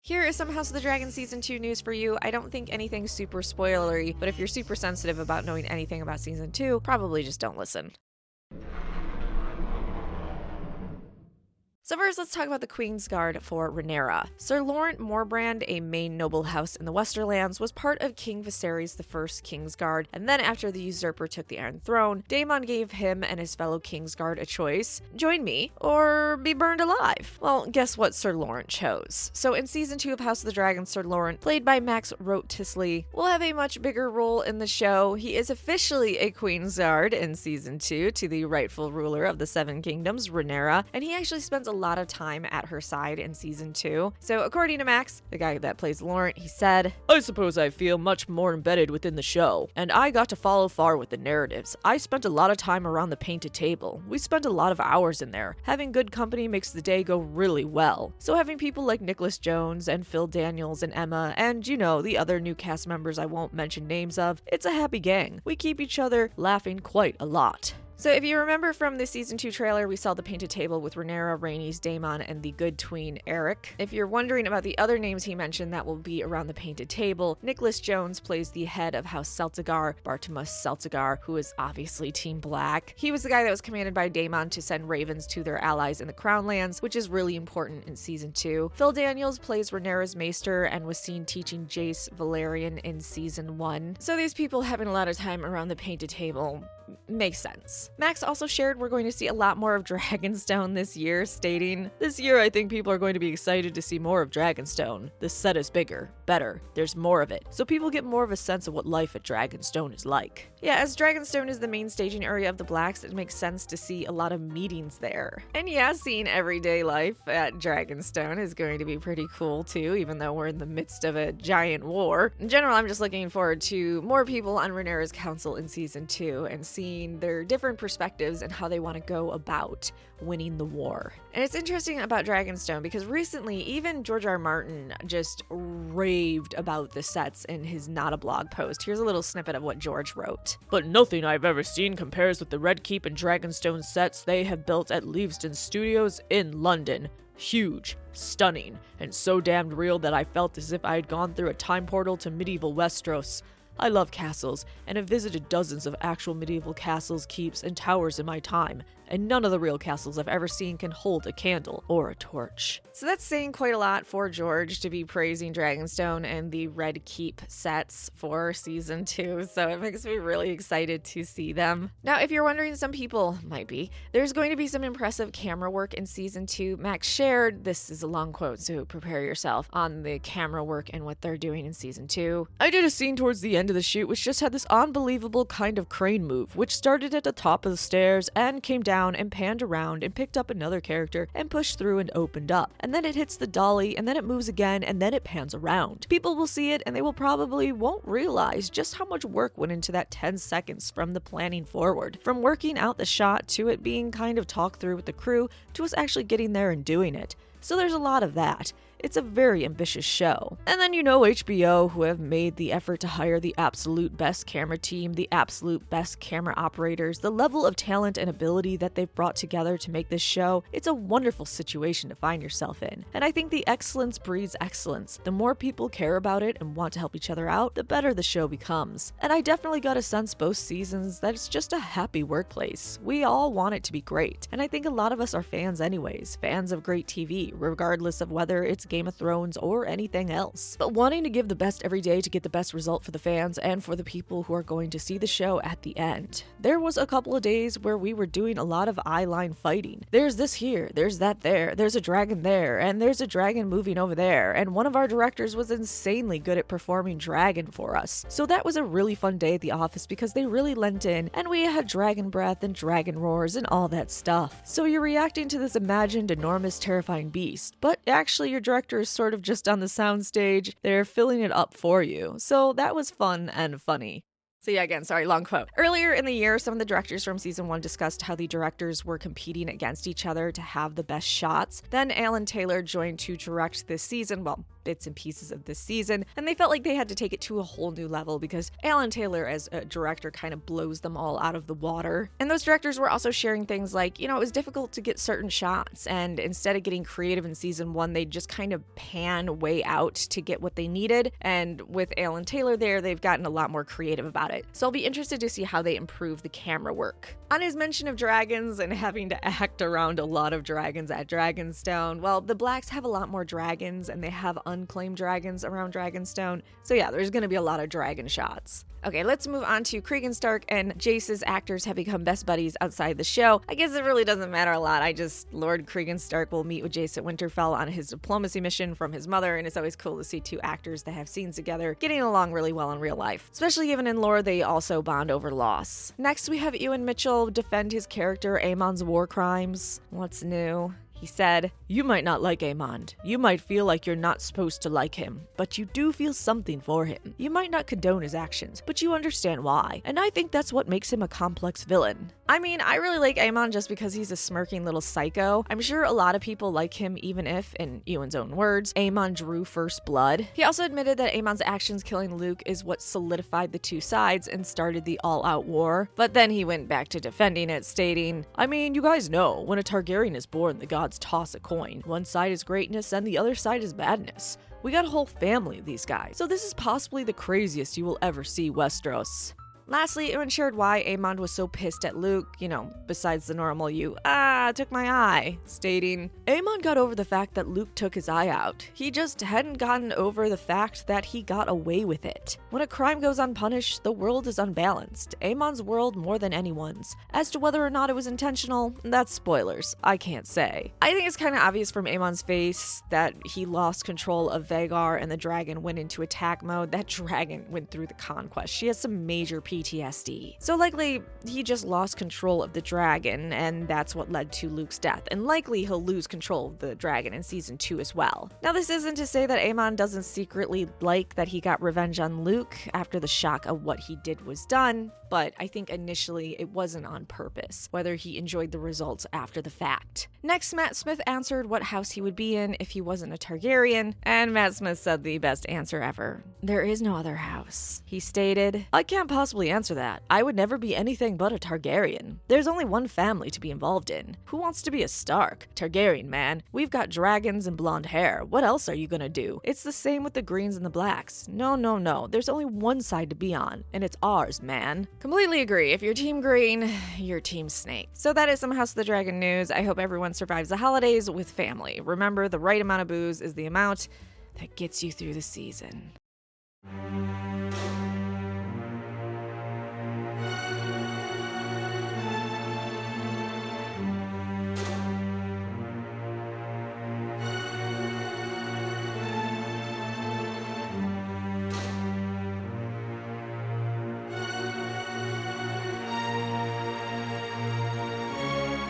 Here is some House of the Dragon Season 2 news for you. I don't think anything super spoilery, but if you're super sensitive about knowing anything about Season 2, probably just don't listen. So first, let's talk about the Queensguard for Rhaenyra. Sir Laurent Morbrand, a main noble house in the Westerlands, was part of King Viserys I's Kingsguard, and then after the usurper took the Iron Throne, Daemon gave him and his fellow Kingsguard a choice: join me, or be burned alive. Well, guess what Sir Laurent chose? So in Season 2 of House of the Dragon, Sir Laurent, played by Max Rottisley, will have a much bigger role in the show. He is officially a Queensguard in Season 2 to the rightful ruler of the Seven Kingdoms, Rhaenyra, and he actually spends a lot of time at her side in Season 2. So according to Max, the guy that plays Laurent, he said, "I suppose I feel much more embedded within the show, and I got to follow far with the narratives. I spent a lot of time around the painted table. We spent a lot of hours in there. Having good company makes the day go really well. So having people like Nicholas Jones and Phil Daniels and Emma and, you know, the other new cast members I won't mention names of, it's a happy gang. We keep each other laughing quite a lot." So if you remember from the Season 2 trailer, we saw the painted table with Rhaenyra, Rhaenys, Daemon, and the good tween Eric. If you're wondering about the other names he mentioned that will be around the painted table, Nicholas Jones plays the head of House Celtigar, Bartimaeus Celtigar, who is obviously Team Black. He was the guy that was commanded by Daemon to send ravens to their allies in the Crown Lands, which is really important in Season 2. Phil Daniels plays Rhaenyra's maester and was seen teaching Jace Valerian in Season 1. So these people having a lot of time around the painted table makes sense. Max also shared we're going to see a lot more of Dragonstone this year, stating, "This year I think people are going to be excited to see more of Dragonstone. The set is bigger, better, there's more of it, so people get more of a sense of what life at Dragonstone is like." Yeah, as Dragonstone is the main staging area of the Blacks, it makes sense to see a lot of meetings there. And yeah, seeing everyday life at Dragonstone is going to be pretty cool too, even though we're in the midst of a giant war. In general, I'm just looking forward to more people on Rhaenyra's council in Season 2 and seeing their different perspectives and how they want to go about winning the war. And it's interesting about Dragonstone because recently even George R. R. Martin just raved about the sets in his Not a Blog post. Here's a little snippet of what George wrote. "But nothing I've ever seen compares with the Red Keep and Dragonstone sets they have built at Leavesden Studios in London. Huge, stunning, and so damned real that I felt as if I had gone through a time portal to medieval Westeros. I love castles, and have visited dozens of actual medieval castles, keeps, and towers in my time, and none of the real castles I've ever seen can hold a candle or a torch." So that's saying quite a lot for George to be praising Dragonstone and the Red Keep sets for Season 2, so it makes me really excited to see them. Now, if you're wondering, some people might be, there's going to be some impressive camera work in Season 2. Max shared, this is a long quote, so prepare yourself, on the camera work and what they're doing in Season 2. "I did a scene towards the end of the shoot which just had this unbelievable kind of crane move, which started at the top of the stairs and came down and panned around and picked up another character and pushed through and opened up. And then it hits the dolly and then it moves again and then it pans around. People will see it and they will probably won't realize just how much work went into that 10 seconds from the planning forward. From working out the shot to it being kind of talked through with the crew to us actually getting there and doing it. So there's a lot of that. It's a very ambitious show. And then you know HBO, who have made the effort to hire the absolute best camera team, the absolute best camera operators, the level of talent and ability that they've brought together to make this show. It's a wonderful situation to find yourself in. And I think the excellence breeds excellence. The more people care about it and want to help each other out, the better the show becomes. And I definitely got a sense both seasons that it's just a happy workplace. We all want it to be great. And I think a lot of us are fans anyways, fans of great TV, regardless of whether it's Game of Thrones or anything else. But wanting to give the best every day to get the best result for the fans and for the people who are going to see the show at the end. There was a couple of days where we were doing a lot of eye-line fighting. There's this here, there's that there, there's a dragon there, and there's a dragon moving over there, and one of our directors was insanely good at performing dragon for us. So that was a really fun day at the office because they really lent in, and we had dragon breath and dragon roars and all that stuff. So you're reacting to this imagined enormous terrifying beast, but actually your director is sort of just on the soundstage, they're filling it up for you. So that was fun and funny. So yeah, again, sorry, long quote. Earlier in the year, some of the directors from Season 1 discussed how the directors were competing against each other to have the best shots. Then Alan Taylor joined to direct this season, well, bits and pieces of this season, and they felt like they had to take it to a whole new level because Alan Taylor as a director kind of blows them all out of the water. And those directors were also sharing things like, it was difficult to get certain shots, and instead of getting creative in season 1, they just kind of pan way out to get what they needed. And with Alan Taylor there, they've gotten a lot more creative about it. So I'll be interested to see how they improve the camera work. On his mention of dragons and having to act around a lot of dragons at Dragonstone, well, the Blacks have a lot more dragons and they have unclaimed dragons around Dragonstone. So yeah, there's going to be a lot of dragon shots. Okay, let's move on to Cregan Stark and Jace's actors have become best buddies outside the show. I guess it really doesn't matter a lot. Lord Cregan Stark will meet with Jace at Winterfell on his diplomacy mission from his mother, and it's always cool to see two actors that have scenes together getting along really well in real life. Especially given in lore, they also bond over loss. Next, we have Ewan Mitchell defend his character Aemond's war crimes. What's new? He said, "You might not like Aemond. You might feel like you're not supposed to like him, but you do feel something for him. You might not condone his actions, but you understand why. And I think that's what makes him a complex villain." I really like Aemond just because he's a smirking little psycho. I'm sure a lot of people like him even if, in Ewan's own words, Aemond drew first blood. He also admitted that Aemond's actions killing Luke is what solidified the two sides and started the all-out war. But then he went back to defending it, stating, "You guys know, when a Targaryen is born, the gods toss a coin. One side is greatness and the other side is badness. We got a whole family of these guys, so this is possibly the craziest you will ever see Westeros." Lastly, Ewan shared why Aemond was so pissed at Luke, besides the normal took my eye, stating, "Aemond got over the fact that Luke took his eye out. He just hadn't gotten over the fact that he got away with it. When a crime goes unpunished, the world is unbalanced. Aemond's world more than anyone's. As to whether or not it was intentional, that's spoilers. I can't say." I think it's kind of obvious from Aemond's face that he lost control of Vhagar and the dragon went into attack mode. That dragon went through the conquest. She has some major PTSD. So likely, he just lost control of the dragon, and that's what led to Luke's death, and likely he'll lose control of the dragon in season 2 as well. Now, this isn't to say that Aemond doesn't secretly like that he got revenge on Luke after the shock of what he did was done, but I think initially it wasn't on purpose, whether he enjoyed the results after the fact. Next, Matt Smith answered what house he would be in if he wasn't a Targaryen, and Matt Smith said the best answer ever. "There is no other house." He stated, "I can't possibly answer that. I would never be anything but a Targaryen. There's only one family to be involved in. Who wants to be a Stark? Targaryen, man. We've got dragons and blonde hair. What else are you gonna do? It's the same with the greens and the blacks. No. There's only one side to be on, and it's ours, man." Completely agree. If you're team green, you're team snake. So that is some House of the Dragon news. I hope everyone survives the holidays with family. Remember, the right amount of booze is the amount that gets you through the season.